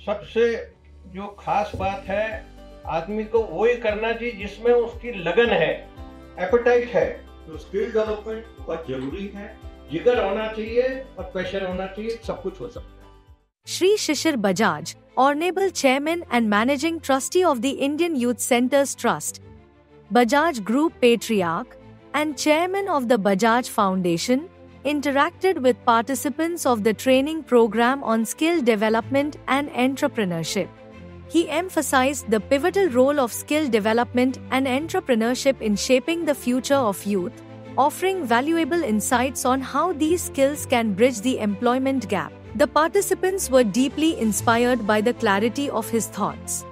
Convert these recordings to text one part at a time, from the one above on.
सबसे जो खास बात है, आदमी को वही करना चाहिए जिसमें उसकी लगन है, एपेटाइट है। तो स्किल डेवलपमेंट बहुत जरूरी है, जिगर होना चाहिए और पैशन होना चाहिए, सब कुछ हो सकता है। Shri Shishir Bajaj, Honorable Chairman and Managing Trustee of the Indian Youth Centers Trust, Bajaj Group Patriarch, and Chairman of the Bajaj Foundation, interacted with participants of the training program on skill development and entrepreneurship. He emphasized the pivotal role of skill development and entrepreneurship in shaping the future of youth, offering valuable insights on how these skills can bridge the employment gap. The participants were deeply inspired by the clarity of his thoughts.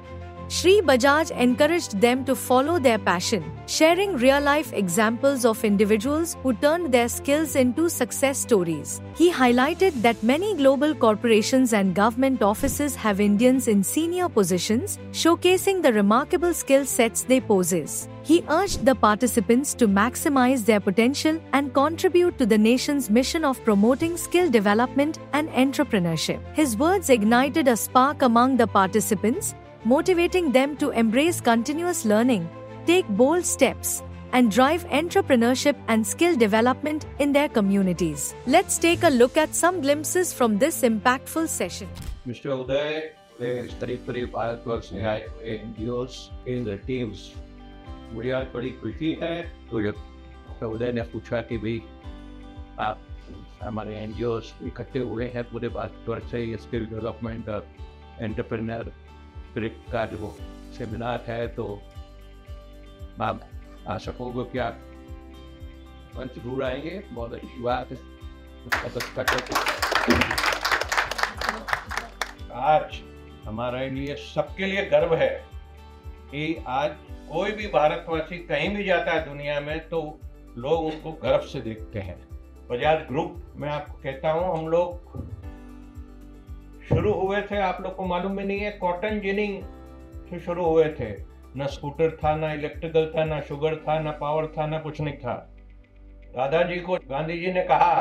Shri Bajaj encouraged them to follow their passion, sharing real-life examples of individuals who turned their skills into success stories. He highlighted that many global corporations and government offices have Indians in senior positions, showcasing the remarkable skill sets they possess. He urged the participants to maximize their potential and contribute to the nation's mission of promoting skill development and entrepreneurship. His words ignited a spark among the participants, motivating them to embrace continuous learning, take bold steps, and drive entrepreneurship and skill development in their communities. Let's take a look at some glimpses from this impactful session. Mr. Uday, करीब 5 वर्ष से आए हुए NGOs in the teams, मुझे आज बड़ी खुशी है। तो जब उदय ने पूछा कि भाई आप हमारे NGOs इकट्ठे हुए हैं पूरे भारतवर्ष से, ये स्किल डेवलपमेंट और एंटरप्रेन्योर का जो सेमिनार है, तो आप आ सकोगे क्या? मंच जरूर आएंगे, बहुत अच्छी बात है। आज हमारे लिए, सबके लिए गर्व है कि आज कोई भी भारतवासी कहीं भी जाता है दुनिया में तो लोग उनको गर्व से देखते हैं। बजाज ग्रुप में आपको कहता हूँ, हम लोग शुरू हुए थे, आप लोग को मालूम ही नहीं है, कॉटन जिनिंग से शुरू हुए थे। ना स्कूटर था, ना इलेक्ट्रिकल था, ना शुगर था, ना पावर था, ना कुछ नहीं था। दादाजी को गांधी जी ने कहा,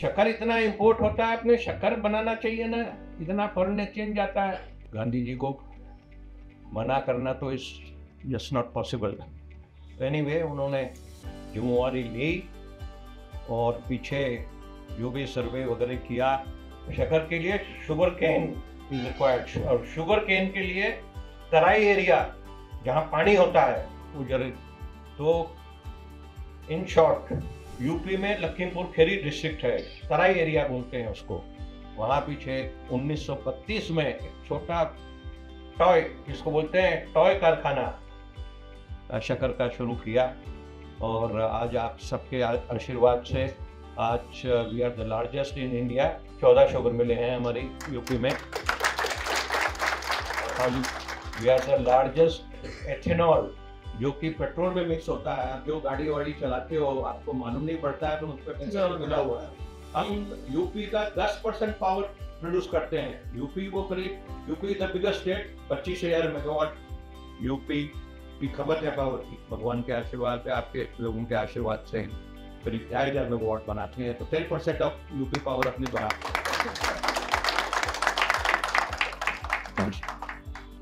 शक्कर इतना इंपोर्ट होता है, अपने शक्कर बनाना चाहिए ना, इतना फॉरेन एक्सचेंज जाता है। गांधी जी को मना करना तो is just not possible. Anyway, उन्होंने जिम्मेवारी ली और पीछे जो भी सर्वे वगैरह किया, शक्कर के लिए शुगर केन इज रिक्वायर्ड, और शुगर केन के लिए तराई एरिया जहाँ पानी होता है वो तो इन शॉर्ट यूपी में लखीमपुर खेरी डिस्ट्रिक्ट है, तराई एरिया बोलते हैं उसको। वहाँ पीछे 1932 में एक छोटा टॉय, जिसको बोलते हैं टॉय कारखाना शक्कर का शुरू किया, और आज आप सबके आशीर्वाद से आज we are the largest in India. 14 sugar मिले हैं हमारी यूपी में। We are the largest ethanol, जो कि पेट्रोल में मिक्स होता है। आप जो गाड़ी वाड़ी चलाते हो आपको मालूम नहीं पड़ता है, तो उस पर पेट्रोल मिला हुआ है। हम यूपी का 10% पावर प्रोड्यूस करते हैं। यूपी को करीब, UP the biggest state, 25,000 megawatt UP की खपत है पावर की। भगवान के आशीर्वाद पे, आपके लोगों के आशीर्वाद से करीब 4,000 मेगावाट बनाते हैं, तो 10% ऑफ यूपी पावर अपनी बनाते हैं।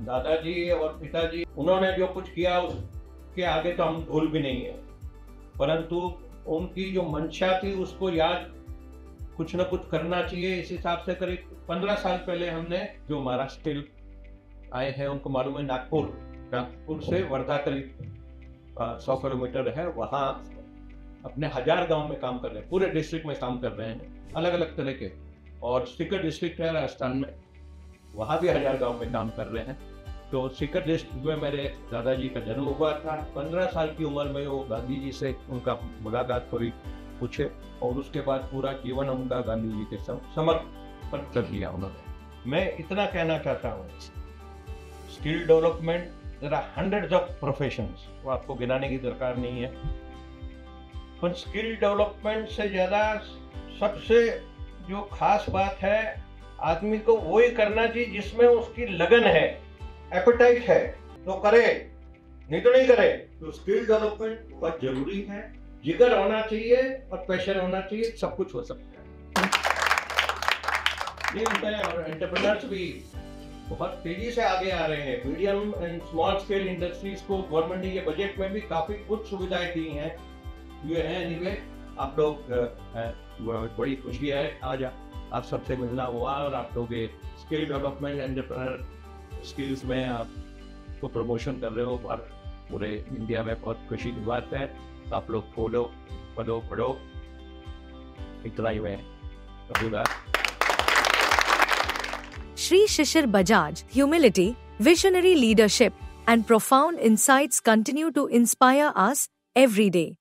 दादाजी और पिताजी, उन्होंने जो कुछ किया उसके आगे तो हम भूल भी नहीं है, परंतु उनकी जो मंशा थी उसको याद कुछ न कुछ करना चाहिए। इस हिसाब से करीब 15 साल पहले हमने, जो महाराष्ट्र आए हैं उनको मालूम है, नागपुर से वर्धा करीब 100 किलोमीटर है, वहाँ अपने 1000 गांव में काम कर रहे हैं, पूरे डिस्ट्रिक्ट में काम कर रहे हैं, अलग अलग तरह के। और सीकर डिस्ट्रिक्ट है राजस्थान में, वहाँ भी 1000 गांव में काम कर रहे हैं। तो सीकर डिस्ट्रिक्ट में मेरे दादाजी का जन्म हुआ था। 15 साल की उम्र में वो गांधी जी से उनका मुलाकात हुई, पूछे, और उसके बाद पूरा जीवन उनका गांधी जी के समर्पण कर दिया उन्होंने। मैं इतना कहना चाहता हूँ, skill development, there are hundreds of professions, वो आपको गिनाने की दरकार नहीं है, पर स्किल डेवलपमेंट से ज़्यादा सबसे जो खास बात है, आदमी को वही करना चाहिए जिसमें उसकी लगन है, एपेटाइट है, तो करे, नहीं तो नहीं करे। तो स्किल डेवलपमेंट बहुत जरूरी है, जिगर होना चाहिए और पैशन होना चाहिए, सब कुछ हो सकता है। ये होता है। और एंटरप्रेन्योर्स भी बहुत तेजी से आगे आ रहे हैं। Medium and small scale industries को गवर्नमेंट ने ये बजट में भी काफी कुछ सुविधाएं दी हैं। ये है एनीवे, आप लोग बड़ी खुशी है आज आप सबसे मिलना हुआ, और आप लोग ये स्किल डेवलपमेंट एंटरप्रेन्योर स्किल्स में आपको प्रमोशन कर रहे हो और पूरे इंडिया में बहुत खुशी की बात है। तो आप लोग फॉलो पढ़ो इतना ही मैं कहूँगा। Shri Shishir Bajaj, humility, visionary leadership, and profound insights continue to inspire us every day.